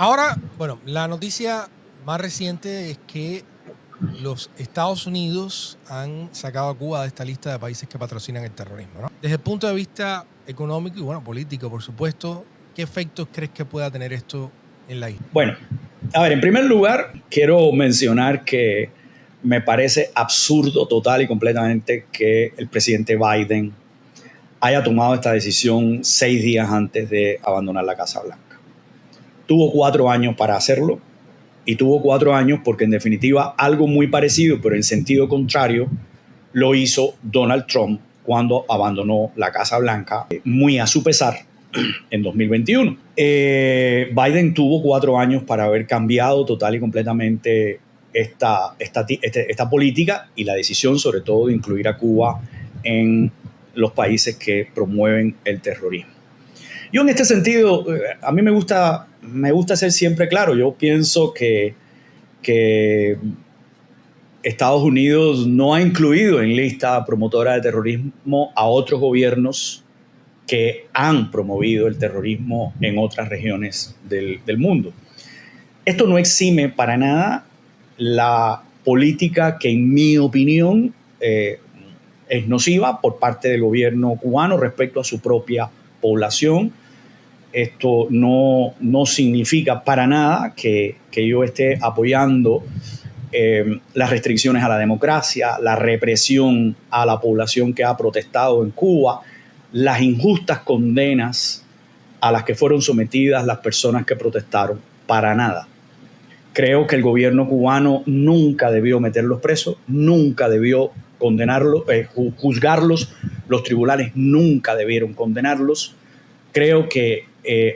Ahora, bueno, la noticia más reciente es que los Estados Unidos han sacado a Cuba de esta lista de países que patrocinan el terrorismo, ¿no? Desde el punto de vista económico y, bueno, político, por supuesto, ¿qué efectos crees que pueda tener esto en la isla? Bueno, a ver, en primer lugar, quiero mencionar que me parece absurdo total y completamente que el presidente Biden haya tomado esta decisión 6 días antes de abandonar la Casa Blanca. Tuvo 4 años para hacerlo y tuvo 4 años porque en definitiva algo muy parecido, pero en sentido contrario, lo hizo Donald Trump cuando abandonó la Casa Blanca, muy a su pesar, en 2021. Biden tuvo 4 años para haber cambiado total y completamente esta política y la decisión sobre todo de incluir a Cuba en los países que promueven el terrorismo. Yo en este sentido, a mí me gusta ser siempre claro. Yo pienso que Estados Unidos no ha incluido en lista promotora de terrorismo a otros gobiernos que han promovido el terrorismo en otras regiones del mundo. Esto no exime para nada la política que, en mi opinión, es nociva por parte del gobierno cubano respecto a su propia población. Esto no significa para nada que yo esté apoyando las restricciones a la democracia, la represión a la población que ha protestado en Cuba, las injustas condenas a las que fueron sometidas las personas que protestaron, para nada. Creo que el gobierno cubano nunca debió meterlos presos, nunca debió condenarlos, juzgarlos, los tribunales nunca debieron condenarlos. Creo que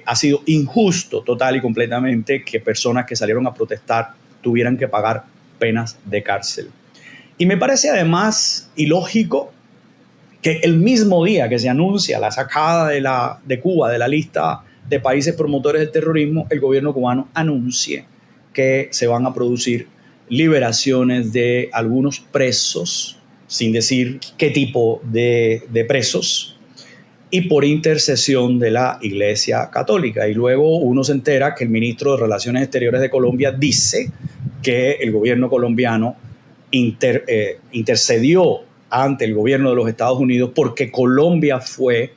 ha sido injusto total y completamente que personas que salieron a protestar tuvieran que pagar penas de cárcel. Y me parece además ilógico que el mismo día que se anuncia la sacada de Cuba de la lista de países promotores del terrorismo, el gobierno cubano anuncie que se van a producir liberaciones de algunos presos, sin decir qué tipo de presos, y por intercesión de la Iglesia Católica. Y luego uno se entera que el ministro de Relaciones Exteriores de Colombia dice que el gobierno colombiano intercedió ante el gobierno de los Estados Unidos porque Colombia fue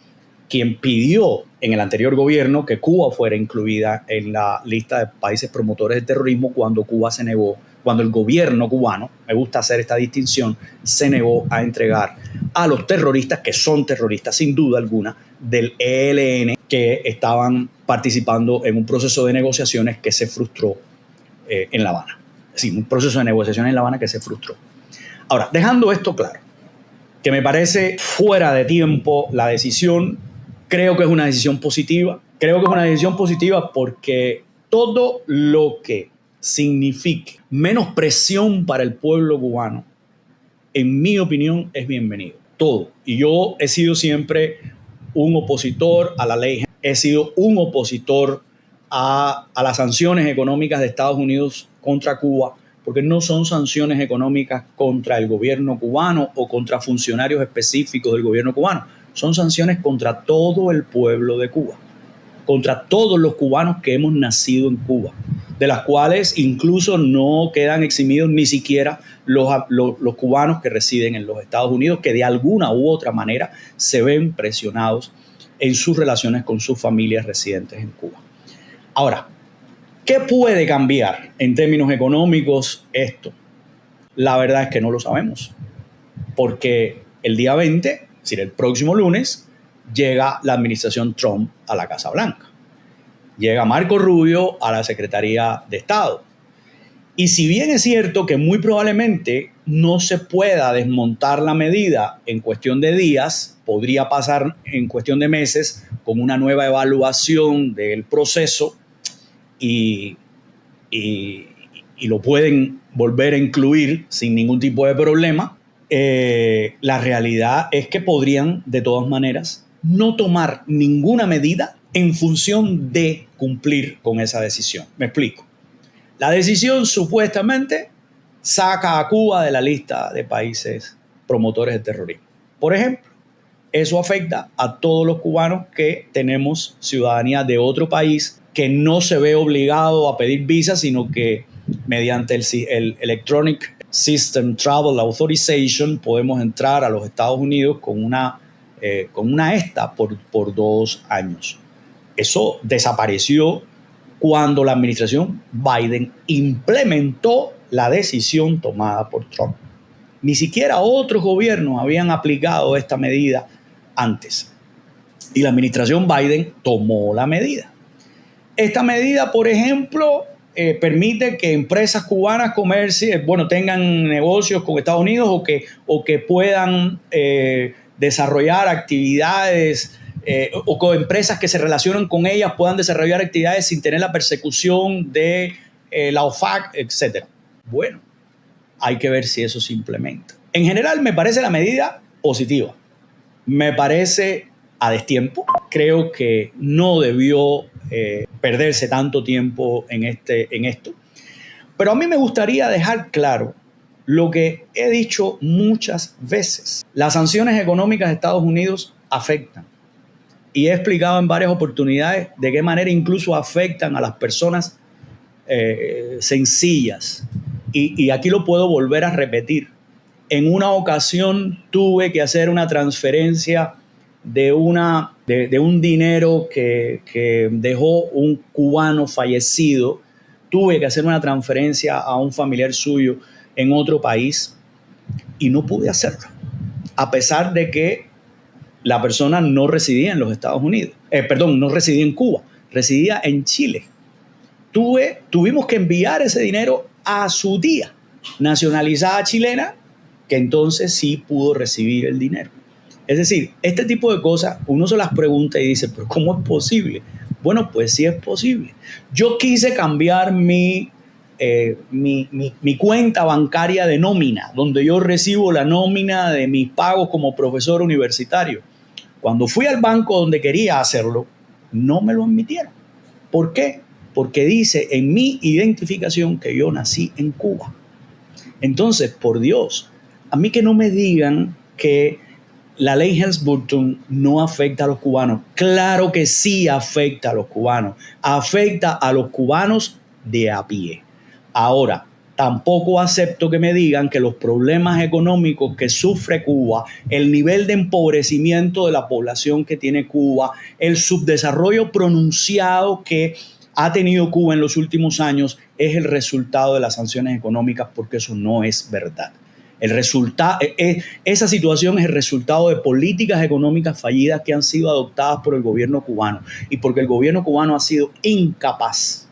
quien pidió en el anterior gobierno que Cuba fuera incluida en la lista de países promotores del terrorismo cuando Cuba se negó, cuando el gobierno cubano, me gusta hacer esta distinción, se negó a entregar a los terroristas, que son terroristas sin duda alguna, del ELN, que estaban participando en un proceso de negociaciones que se frustró en La Habana. Sí, un proceso de negociaciones en La Habana que se frustró. Ahora, dejando esto claro, que me parece fuera de tiempo la decisión, creo que es una decisión positiva. Creo que es una decisión positiva porque todo lo que signifique menos presión para el pueblo cubano, en mi opinión, es bienvenido. Todo. Y yo he sido siempre un opositor a la ley. He sido un opositor a las sanciones económicas de Estados Unidos contra Cuba, porque no son sanciones económicas contra el gobierno cubano o contra funcionarios específicos del gobierno cubano. Son sanciones contra todo el pueblo de Cuba, contra todos los cubanos que hemos nacido en Cuba, de las cuales incluso no quedan eximidos ni siquiera los cubanos que residen en los Estados Unidos, que de alguna u otra manera se ven presionados en sus relaciones con sus familias residentes en Cuba. Ahora, ¿qué puede cambiar en términos económicos esto? La verdad es que no lo sabemos, porque el día 20, es decir, el próximo lunes, llega la administración Trump a la Casa Blanca. Llega Marco Rubio a la Secretaría de Estado. Y si bien es cierto que muy probablemente no se pueda desmontar la medida en cuestión de días, podría pasar en cuestión de meses con una nueva evaluación del proceso y lo pueden volver a incluir sin ningún tipo de problema. La realidad es que podrían, de todas maneras, no tomar ninguna medida en función de cumplir con esa decisión. Me explico. La decisión supuestamente saca a Cuba de la lista de países promotores del terrorismo. Por ejemplo, eso afecta a todos los cubanos que tenemos ciudadanía de otro país que no se ve obligado a pedir visa, sino que mediante el Electronic System Travel Authorization podemos entrar a los Estados Unidos con una ESTA por 2 años. Eso desapareció cuando la administración Biden implementó la decisión tomada por Trump. Ni siquiera otros gobiernos habían aplicado esta medida antes. Y la administración Biden tomó la medida. Esta medida, por ejemplo, permite que empresas cubanas tengan negocios con Estados Unidos o que puedan desarrollar actividades o con empresas que se relacionan con ellas puedan desarrollar actividades sin tener la persecución de la OFAC, etc. Bueno, hay que ver si eso se implementa. En general, me parece la medida positiva. Me parece a destiempo. Creo que no debió perderse tanto tiempo en esto. Pero a mí me gustaría dejar claro lo que he dicho muchas veces. Las sanciones económicas de Estados Unidos afectan. Y he explicado en varias oportunidades de qué manera incluso afectan a las personas sencillas. Y aquí lo puedo volver a repetir. En una ocasión tuve que hacer una transferencia de un dinero que dejó un cubano fallecido. Tuve que hacer una transferencia a un familiar suyo en otro país y no pude hacerlo, a pesar de que la persona no residía en los Estados Unidos. No residía en Cuba, residía en Chile. Tuvimos que enviar ese dinero a su tía, nacionalizada chilena, que entonces sí pudo recibir el dinero. Es decir, este tipo de cosas uno se las pregunta y dice, ¿pero cómo es posible? Bueno, pues sí es posible. Yo quise cambiar mi cuenta bancaria de nómina, donde yo recibo la nómina de mis pagos como profesor universitario. Cuando fui al banco donde quería hacerlo, no me lo admitieron. ¿Por qué? Porque dice en mi identificación que yo nací en Cuba. Entonces, por Dios, a mí que no me digan que la ley Helms-Burton no afecta a los cubanos. Claro que sí afecta a los cubanos. Afecta a los cubanos de a pie. Ahora, tampoco acepto que me digan que los problemas económicos que sufre Cuba, el nivel de empobrecimiento de la población que tiene Cuba, el subdesarrollo pronunciado que ha tenido Cuba en los últimos años es el resultado de las sanciones económicas, porque eso no es verdad. Esa situación es el resultado de políticas económicas fallidas que han sido adoptadas por el gobierno cubano y porque el gobierno cubano ha sido incapaz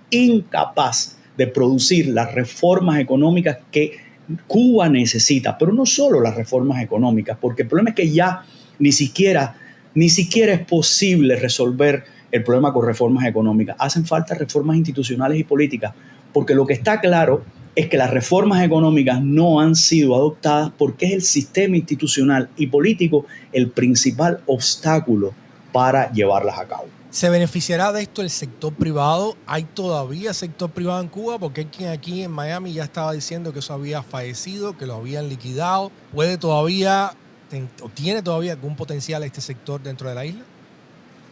de producir las reformas económicas que Cuba necesita, pero no solo las reformas económicas, porque el problema es que ya ni siquiera es posible resolver el problema con reformas económicas. Hacen falta reformas institucionales y políticas, porque lo que está claro es que las reformas económicas no han sido adoptadas porque es el sistema institucional y político el principal obstáculo para llevarlas a cabo. ¿Se beneficiará de esto el sector privado? ¿Hay todavía sector privado en Cuba? Porque hay quien aquí en Miami ya estaba diciendo que eso había fallecido, que lo habían liquidado. ¿Tiene todavía algún potencial este sector dentro de la isla?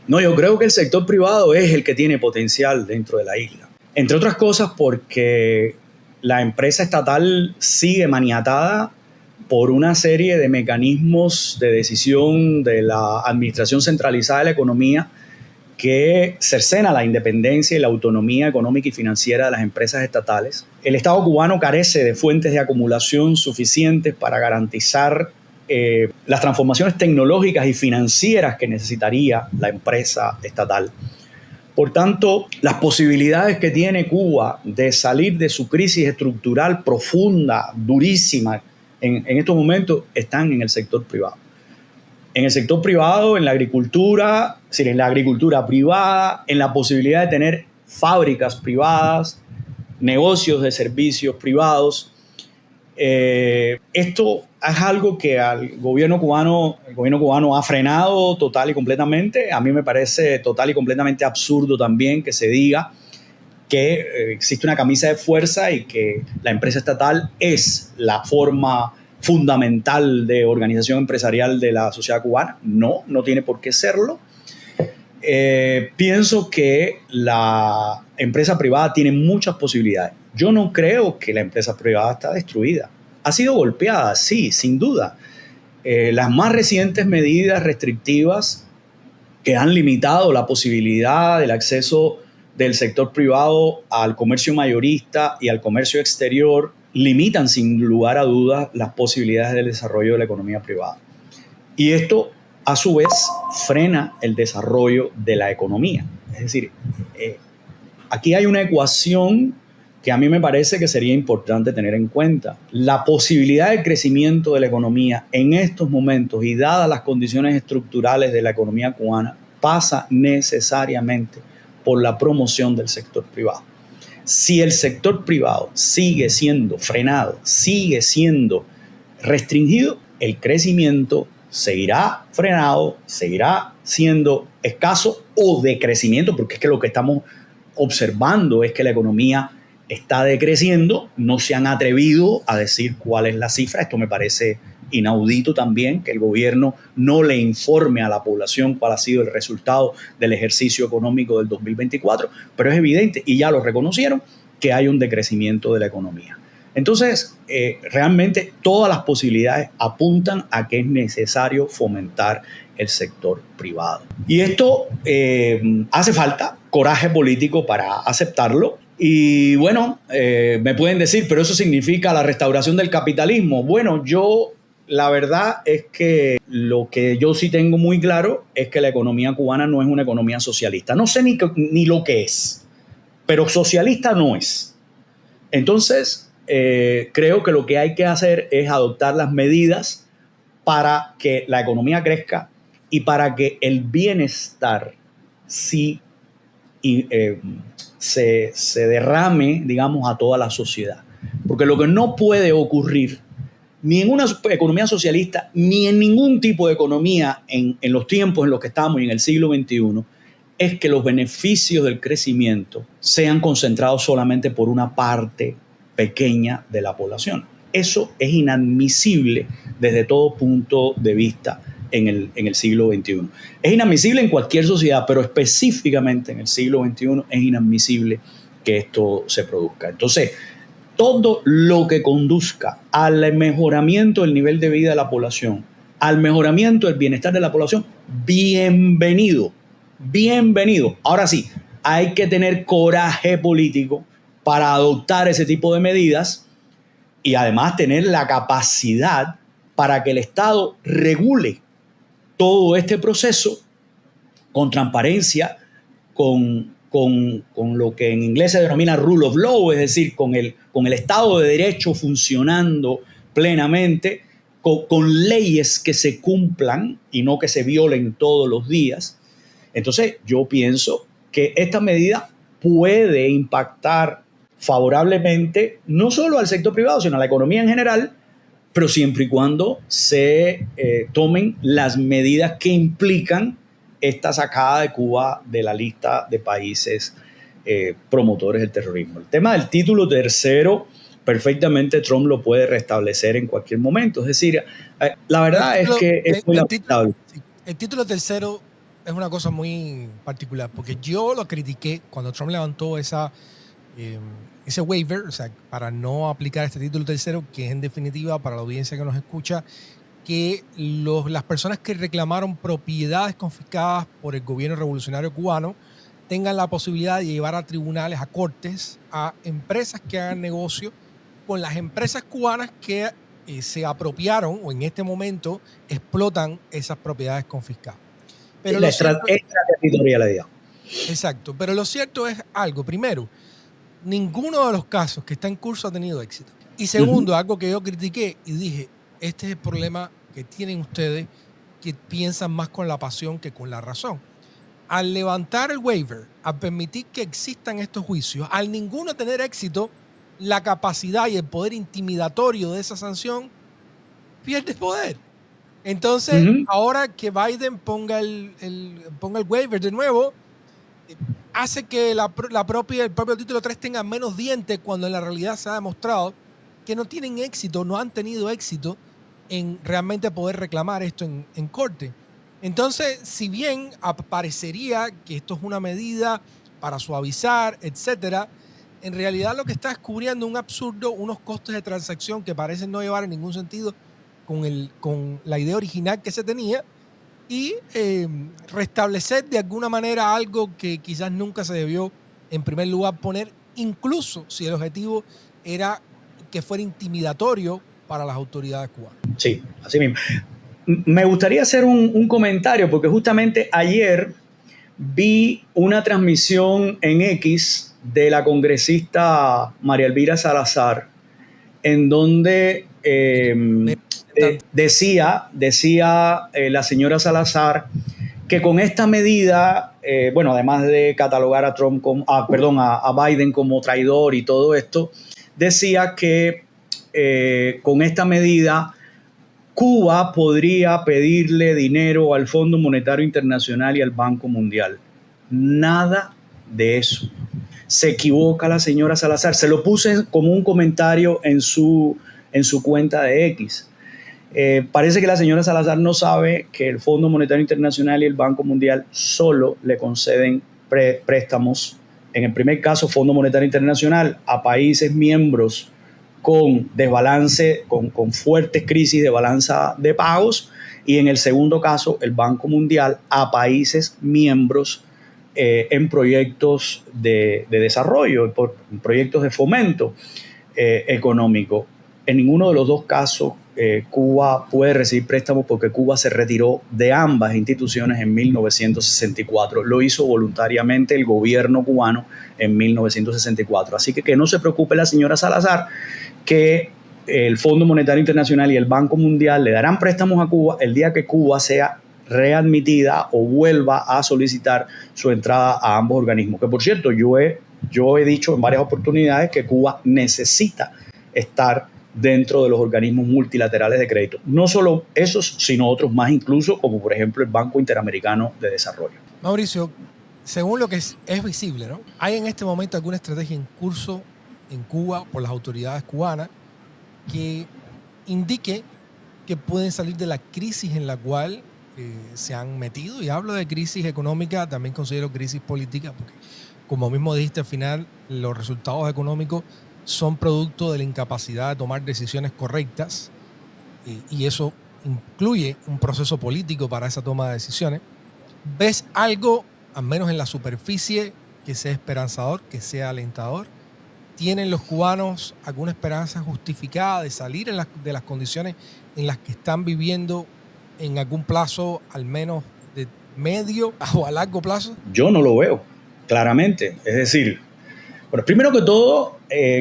No, yo creo que el sector privado es el que tiene potencial dentro de la isla. Entre otras cosas porque la empresa estatal sigue maniatada por una serie de mecanismos de decisión de la Administración Centralizada de la Economía que cercena la independencia y la autonomía económica y financiera de las empresas estatales. El Estado cubano carece de fuentes de acumulación suficientes para garantizar las transformaciones tecnológicas y financieras que necesitaría la empresa estatal. Por tanto, las posibilidades que tiene Cuba de salir de su crisis estructural profunda, durísima, en estos momentos están en el sector privado. En el sector privado, en la agricultura privada, en la posibilidad de tener fábricas privadas, negocios de servicios privados. Esto es algo que el gobierno cubano ha frenado total y completamente. A mí me parece total y completamente absurdo también que se diga que existe una camisa de fuerza y que la empresa estatal es la forma fundamental de organización empresarial de la sociedad cubana. No tiene por qué serlo. pienso que la empresa privada tiene muchas posibilidades. Yo no creo que la empresa privada está destruida. Ha sido golpeada, sí, sin duda. Las más recientes medidas restrictivas que han limitado la posibilidad del acceso del sector privado al comercio mayorista y al comercio exterior limitan sin lugar a dudas las posibilidades del desarrollo de la economía privada. Y esto, a su vez, frena el desarrollo de la economía. Es decir, aquí hay una ecuación que a mí me parece que sería importante tener en cuenta. La posibilidad de crecimiento de la economía en estos momentos y dadas las condiciones estructurales de la economía cubana pasa necesariamente por la promoción del sector privado. Si el sector privado sigue siendo frenado, sigue siendo restringido, el crecimiento seguirá frenado, seguirá siendo escaso o de crecimiento, porque es que lo que estamos observando es que la economía está decreciendo. No se han atrevido a decir cuál es la cifra. Esto me parece inaudito también, que el gobierno no le informe a la población cuál ha sido el resultado del ejercicio económico del 2024, pero es evidente, y ya lo reconocieron, que hay un decrecimiento de la economía. Entonces, realmente todas las posibilidades apuntan a que es necesario fomentar el sector privado. Y esto hace falta coraje político para aceptarlo. Y bueno, me pueden decir, pero eso significa la restauración del capitalismo. Bueno, la verdad es que lo que yo sí tengo muy claro es que la economía cubana no es una economía socialista. No sé ni lo que es, pero socialista no es. Entonces, creo que lo que hay que hacer es adoptar las medidas para que la economía crezca y para que el bienestar sí se derrame, digamos, a toda la sociedad. Porque lo que no puede ocurrir ni en una economía socialista, ni en ningún tipo de economía en los tiempos en los que estamos y en el siglo XXI, es que los beneficios del crecimiento sean concentrados solamente por una parte pequeña de la población. Eso es inadmisible desde todo punto de vista en el siglo XXI. Es inadmisible en cualquier sociedad, pero específicamente en el siglo XXI es inadmisible que esto se produzca. Entonces, todo lo que conduzca al mejoramiento del nivel de vida de la población, al mejoramiento del bienestar de la población, bienvenido, bienvenido. Ahora sí, hay que tener coraje político para adoptar ese tipo de medidas y además tener la capacidad para que el Estado regule todo este proceso con transparencia, con lo que en inglés se denomina rule of law, es decir, con el Estado de Derecho funcionando plenamente, con leyes que se cumplan y no que se violen todos los días. Entonces, yo pienso que esta medida puede impactar favorablemente no solo al sector privado, sino a la economía en general, pero siempre y cuando se tomen las medidas que implican esta sacada de Cuba de la lista de países promotores del terrorismo. El tema del título tercero, perfectamente Trump lo puede restablecer en cualquier momento. Es decir, la verdad es que es muy lamentable. El título tercero es una cosa muy particular, porque yo lo critiqué cuando Trump levantó ese waiver, o sea, para no aplicar este título tercero, que es en definitiva, para la audiencia que nos escucha, que las personas que reclamaron propiedades confiscadas por el gobierno revolucionario cubano tengan la posibilidad de llevar a tribunales, a cortes, a empresas que hagan negocio con las empresas cubanas que se apropiaron o en este momento explotan esas propiedades confiscadas. Pero la extraterritorialidad. Exacto, pero lo cierto es algo. Primero, ninguno de los casos que está en curso ha tenido éxito. Y segundo, algo que yo critiqué y dije, este es el problema que tienen ustedes, que piensan más con la pasión que con la razón. Al levantar el waiver, al permitir que existan estos juicios, al ninguno tener éxito, la capacidad y el poder intimidatorio de esa sanción pierde poder. Entonces, ahora que Biden ponga el waiver de nuevo, hace que el propio título 3 tenga menos dientes, cuando en la realidad se ha demostrado que no tienen éxito, no han tenido éxito en realmente poder reclamar esto en corte. Entonces, si bien parecería que esto es una medida para suavizar, etcétera, en realidad lo que está descubriendo un absurdo, unos costes de transacción que parecen no llevar en ningún sentido con la idea original que se tenía, y restablecer de alguna manera algo que quizás nunca se debió en primer lugar poner, incluso si el objetivo era que fuera intimidatorio para las autoridades cubanas. Sí, así mismo. Me gustaría hacer un comentario porque justamente ayer vi una transmisión en X de la congresista María Elvira Salazar en donde decía la señora Salazar que con esta medida, bueno, además de catalogar a Trump a Biden como traidor y todo esto, decía que con esta medida Cuba podría pedirle dinero al Fondo Monetario Internacional y al Banco Mundial. Nada de eso. Se equivoca la señora Salazar. Se lo puse como un comentario en su cuenta de X. Parece que la señora Salazar no sabe que el Fondo Monetario Internacional y el Banco Mundial solo le conceden préstamos. En el primer caso, Fondo Monetario Internacional a países miembros con desbalance, con fuertes crisis de balanza de pagos, y en el segundo caso, el Banco Mundial a países miembros en proyectos de desarrollo, en proyectos de fomento económico. En ninguno de los dos casos Cuba puede recibir préstamos porque Cuba se retiró de ambas instituciones en 1964. Lo hizo voluntariamente el gobierno cubano en 1964. Así que no se preocupe la señora Salazar, que el Fondo Monetario Internacional y el Banco Mundial le darán préstamos a Cuba el día que Cuba sea readmitida o vuelva a solicitar su entrada a ambos organismos. Que por cierto, yo he dicho en varias oportunidades que Cuba necesita estar dentro de los organismos multilaterales de crédito. No solo esos, sino otros más incluso, como por ejemplo el Banco Interamericano de Desarrollo. Mauricio, según lo que es visible, ¿no? ¿Hay en este momento alguna estrategia en curso en Cuba por las autoridades cubanas que indique que pueden salir de la crisis en la cual se han metido? Y hablo de crisis económica, también considero crisis política, porque como mismo dijiste al final, los resultados económicos son producto de la incapacidad de tomar decisiones correctas, y eso incluye un proceso político para esa toma de decisiones. ¿Ves algo, al menos en la superficie, que sea esperanzador, que sea alentador? ¿Tienen los cubanos alguna esperanza justificada de salir de las condiciones en las que están viviendo en algún plazo, al menos de medio o a largo plazo? Yo no lo veo, claramente. Es decir, bueno, primero que todo,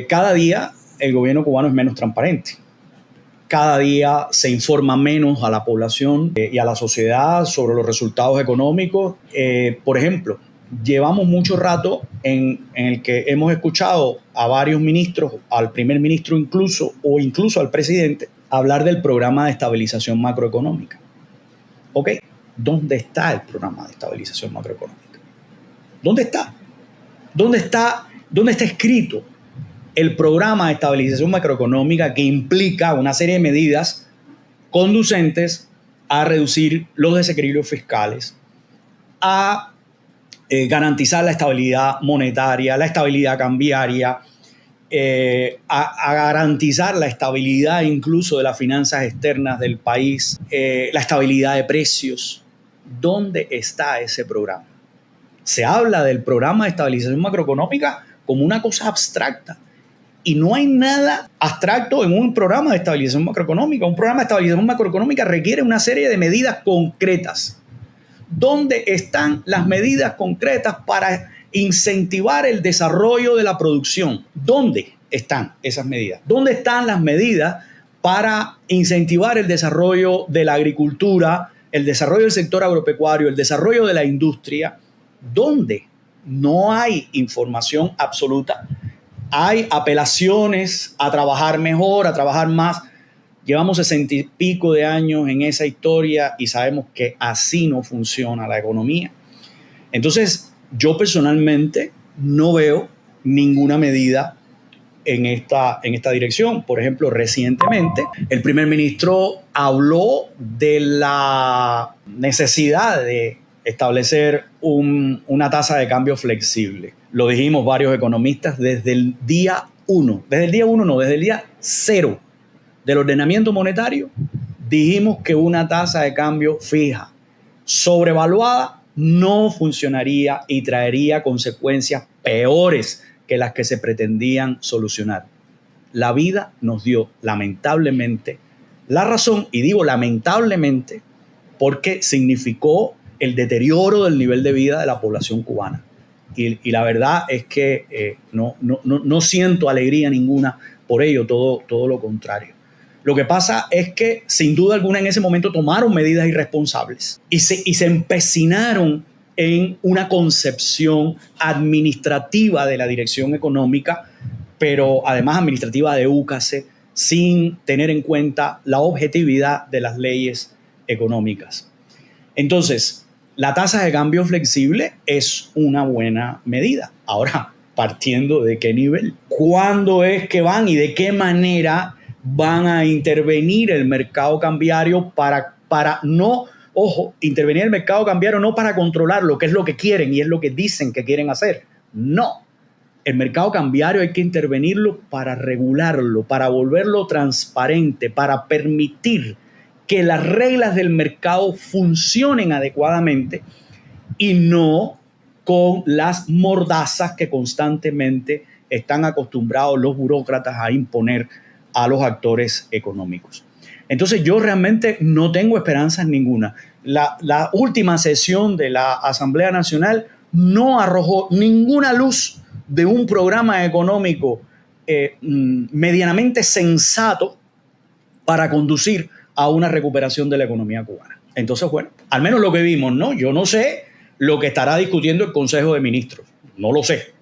cada día el gobierno cubano es menos transparente. Cada día se informa menos a la población y a la sociedad sobre los resultados económicos. Por ejemplo, llevamos mucho rato en el que hemos escuchado a varios ministros, al primer ministro incluso al presidente, hablar del programa de estabilización macroeconómica. ¿Ok? ¿Dónde está el programa de estabilización macroeconómica? ¿Dónde está? ¿Dónde está escrito el programa de estabilización macroeconómica que implica una serie de medidas conducentes a reducir los desequilibrios fiscales, a garantizar la estabilidad monetaria, la estabilidad cambiaria, a garantizar la estabilidad incluso de las finanzas externas del país, la estabilidad de precios? ¿Dónde está ese programa? Se habla del programa de estabilización macroeconómica como una cosa abstracta. Y no hay nada abstracto en un programa de estabilización macroeconómica. Un programa de estabilización macroeconómica requiere una serie de medidas concretas. ¿Dónde están las medidas concretas para incentivar el desarrollo de la producción? ¿Dónde están esas medidas? ¿Dónde están las medidas para incentivar el desarrollo de la agricultura, el desarrollo del sector agropecuario, el desarrollo de la industria? ¿Dónde? No hay información absoluta. Hay apelaciones a trabajar mejor, a trabajar más. Llevamos 60 y pico de años en esa historia y sabemos que así no funciona la economía. Entonces, yo personalmente no veo ninguna medida en esta dirección. Por ejemplo, recientemente el primer ministro habló de la necesidad de establecer una tasa de cambio flexible. Lo dijimos varios economistas desde el día 1, desde el día 0 del ordenamiento monetario, dijimos que una tasa de cambio fija, sobrevaluada, no funcionaría y traería consecuencias peores que las que se pretendían solucionar. La vida nos dio, lamentablemente, la razón, y digo lamentablemente, porque significó el deterioro del nivel de vida de la población cubana. Y la verdad es que no siento alegría ninguna por ello, todo lo contrario. Lo que pasa es que, sin duda alguna, en ese momento tomaron medidas irresponsables y se empecinaron en una concepción administrativa de la dirección económica, pero además administrativa de UCASE, sin tener en cuenta la objetividad de las leyes económicas. Entonces, la tasa de cambio flexible es una buena medida. Ahora, partiendo de qué nivel, cuándo es que van y de qué manera van a intervenir el mercado cambiario para no, ojo, intervenir el mercado cambiario no para controlarlo, que es lo que quieren y es lo que dicen que quieren hacer. No, el mercado cambiario hay que intervenirlo para regularlo, para volverlo transparente, para permitir que las reglas del mercado funcionen adecuadamente y no con las mordazas que constantemente están acostumbrados los burócratas a imponer a los actores económicos. Entonces yo realmente no tengo esperanzas ninguna. La última sesión de la Asamblea Nacional no arrojó ninguna luz de un programa económico medianamente sensato para conducir a una recuperación de la economía cubana. Entonces, bueno, al menos lo que vimos, ¿no? Yo no sé lo que estará discutiendo el Consejo de Ministros. No lo sé.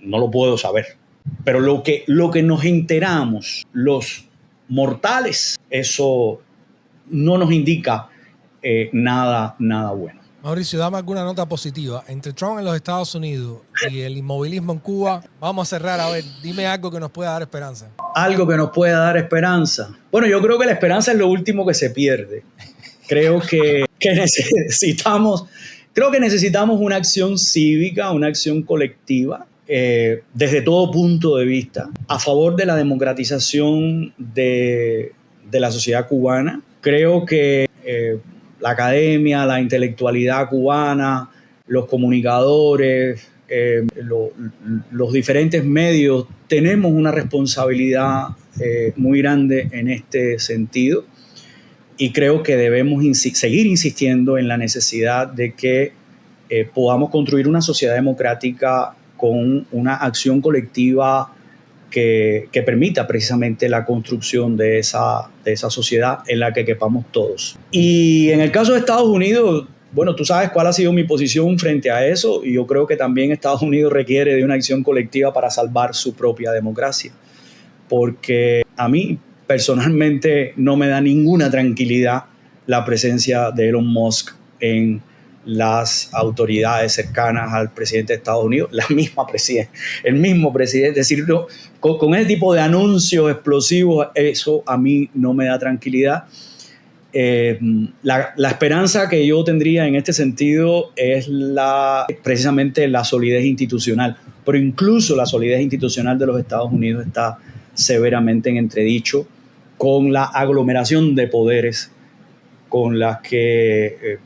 No lo puedo saber. Pero lo que nos enteramos, los mortales, eso no nos indica nada bueno. Mauricio, dame alguna nota positiva. Entre Trump en los Estados Unidos y el inmovilismo en Cuba, vamos a cerrar. A ver, dime algo que nos pueda dar esperanza. Algo que nos pueda dar esperanza. Bueno, yo creo que la esperanza es lo último que se pierde. Creo que necesitamos una acción cívica, una acción colectiva, desde todo punto de vista, a favor de la democratización de la sociedad cubana. Creo que la academia, la intelectualidad cubana, los comunicadores, los diferentes medios, tenemos una responsabilidad muy grande en este sentido y creo que debemos seguir insistiendo en la necesidad de que podamos construir una sociedad democrática con una acción colectiva que permita precisamente la construcción de esa sociedad en la que quepamos todos. Y en el caso de Estados Unidos, bueno, tú sabes cuál ha sido mi posición frente a eso, y yo creo que también Estados Unidos requiere de una acción colectiva para salvar su propia democracia, porque a mí personalmente no me da ninguna tranquilidad la presencia de Elon Musk en las autoridades cercanas al presidente de Estados Unidos, el mismo presidente, es decir, con ese tipo de anuncios explosivos, eso a mí no me da tranquilidad. La esperanza que yo tendría en este sentido es precisamente la solidez institucional, pero incluso la solidez institucional de los Estados Unidos está severamente en entredicho con la aglomeración de poderes con las que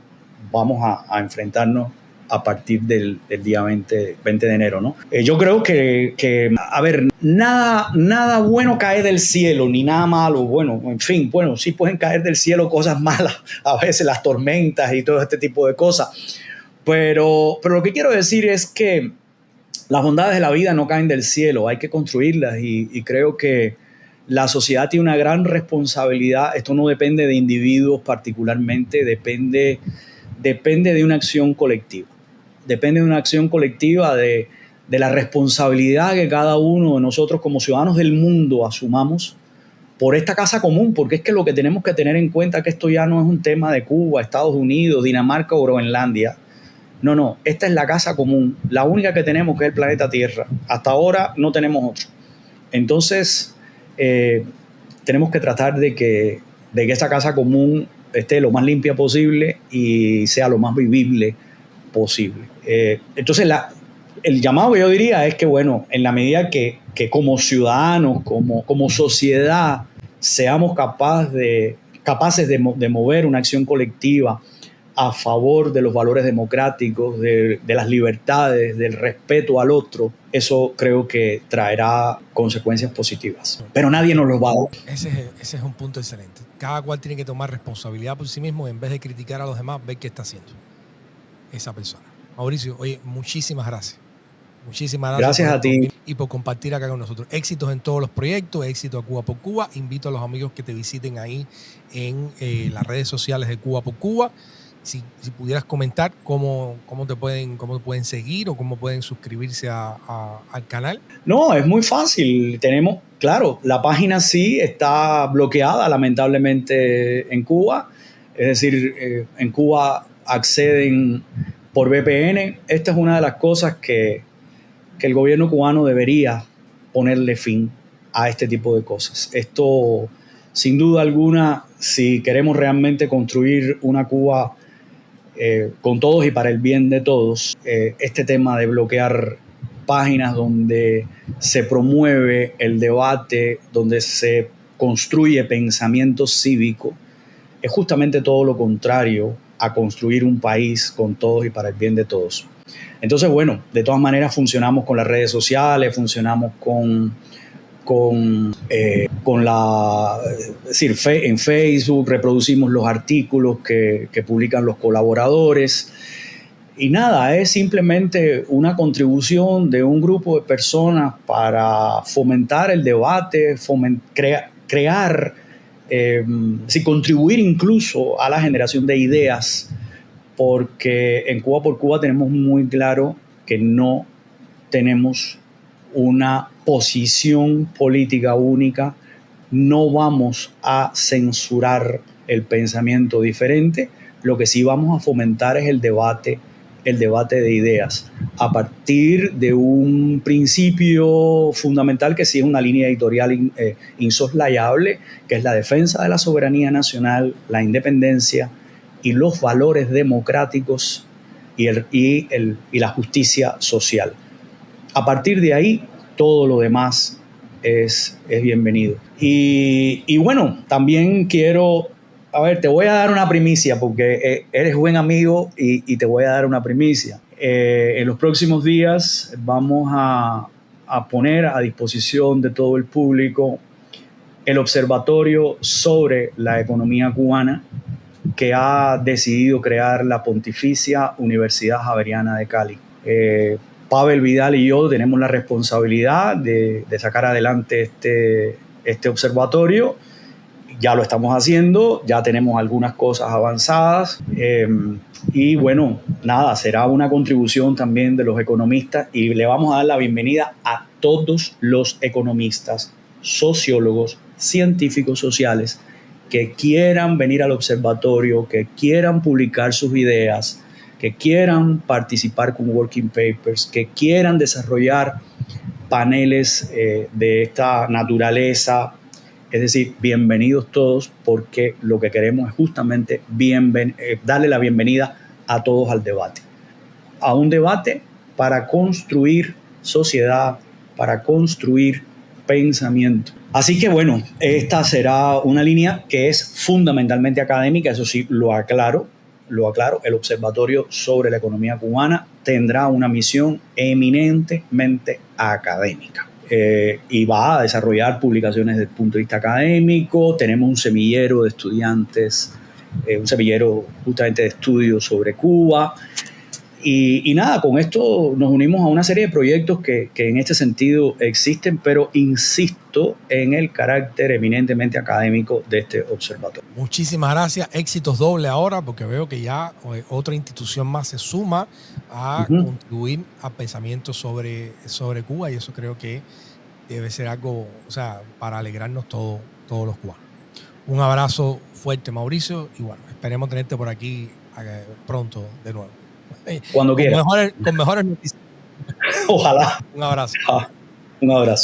vamos a enfrentarnos a partir del día 20 de enero, ¿no? Yo creo que a ver, nada bueno cae del cielo, ni nada malo. Bueno, en fin, bueno, sí pueden caer del cielo cosas malas, a veces las tormentas y todo este tipo de cosas. Pero lo que quiero decir es que las bondades de la vida no caen del cielo, hay que construirlas y creo que la sociedad tiene una gran responsabilidad. Esto no depende de individuos particularmente, depende de una acción colectiva. Depende de una acción colectiva, de la responsabilidad que cada uno de nosotros como ciudadanos del mundo asumamos por esta casa común, porque es que lo que tenemos que tener en cuenta es que esto ya no es un tema de Cuba, Estados Unidos, Dinamarca o Groenlandia. No, esta es la casa común, la única que tenemos, que es el planeta Tierra. Hasta ahora no tenemos otro. Entonces, tenemos que tratar de que esta casa común esté lo más limpia posible y sea lo más vivible posible. Entonces, el llamado que yo diría es que, bueno, en la medida que como ciudadanos, como sociedad, seamos capaces de mover una acción colectiva a favor de los valores democráticos, de las libertades, del respeto al otro, eso creo que traerá consecuencias positivas. Pero nadie nos los va a dar. Ese es un punto excelente. Cada cual tiene que tomar responsabilidad por sí mismo y en vez de criticar a los demás, ver qué está haciendo esa persona. Mauricio, oye, muchísimas gracias. Muchísimas gracias a ti y por compartir acá con nosotros. Éxitos en todos los proyectos, éxito a Cuba por Cuba. Invito a los amigos que te visiten ahí en las redes sociales de Cuba por Cuba. Si pudieras comentar cómo te pueden seguir o cómo pueden suscribirse al canal. No, es muy fácil. Tenemos, claro, la página sí está bloqueada lamentablemente en Cuba. Es decir, en Cuba acceden por VPN. Esta es una de las cosas que el gobierno cubano debería ponerle fin a este tipo de cosas. Esto, sin duda alguna, si queremos realmente construir una Cuba con todos y para el bien de todos, este tema de bloquear páginas donde se promueve el debate, donde se construye pensamiento cívico, es justamente todo lo contrario a construir un país con todos y para el bien de todos. Entonces, bueno, de todas maneras funcionamos con las redes sociales, funcionamos es decir, en Facebook, reproducimos los artículos que publican los colaboradores. Y nada, es simplemente una contribución de un grupo de personas para fomentar el debate, contribuir incluso a la generación de ideas, porque en Cuba por Cuba tenemos muy claro que no tenemos una posición política única, no vamos a censurar el pensamiento diferente, lo que sí vamos a fomentar es el debate de ideas, a partir de un principio fundamental que sí es una línea editorial insoslayable, que es la defensa de la soberanía nacional, la independencia y los valores democráticos y la justicia social. A partir de ahí, todo lo demás es bienvenido. Y bueno, también quiero, te voy a dar una primicia porque eres buen amigo y te voy a dar una primicia. En los próximos días vamos a poner a disposición de todo el público el observatorio sobre la economía cubana que ha decidido crear la Pontificia Universidad Javeriana de Cali. Pavel Vidal y yo tenemos la responsabilidad de sacar adelante este observatorio. Ya lo estamos haciendo, ya tenemos algunas cosas avanzadas y bueno, nada, será una contribución también de los economistas y le vamos a dar la bienvenida a todos los economistas, sociólogos, científicos sociales que quieran venir al observatorio, que quieran publicar sus ideas, que quieran participar con working papers, que quieran desarrollar paneles de esta naturaleza. Es decir, bienvenidos todos, porque lo que queremos es justamente darle la bienvenida a todos al debate. A un debate para construir sociedad, para construir pensamiento. Así que bueno, esta será una línea que es fundamentalmente académica, eso sí, lo aclaro. El Observatorio sobre la Economía Cubana tendrá una misión eminentemente académica. Y va a desarrollar publicaciones desde el punto de vista académico. Tenemos un semillero de estudiantes, un semillero justamente de estudios sobre Cuba. Y nada, con esto nos unimos a una serie de proyectos que en este sentido existen, pero insisto en el carácter eminentemente académico de este observatorio. Muchísimas gracias. Éxitos doble ahora, porque veo que ya otra institución más se suma a contribuir a pensamientos sobre Cuba, y eso creo que debe ser algo, para alegrarnos todos los cubanos. Un abrazo fuerte, Mauricio, y bueno, esperemos tenerte por aquí pronto de nuevo. Cuando quieras. Con mejores noticias. Ojalá. Un abrazo. Un abrazo.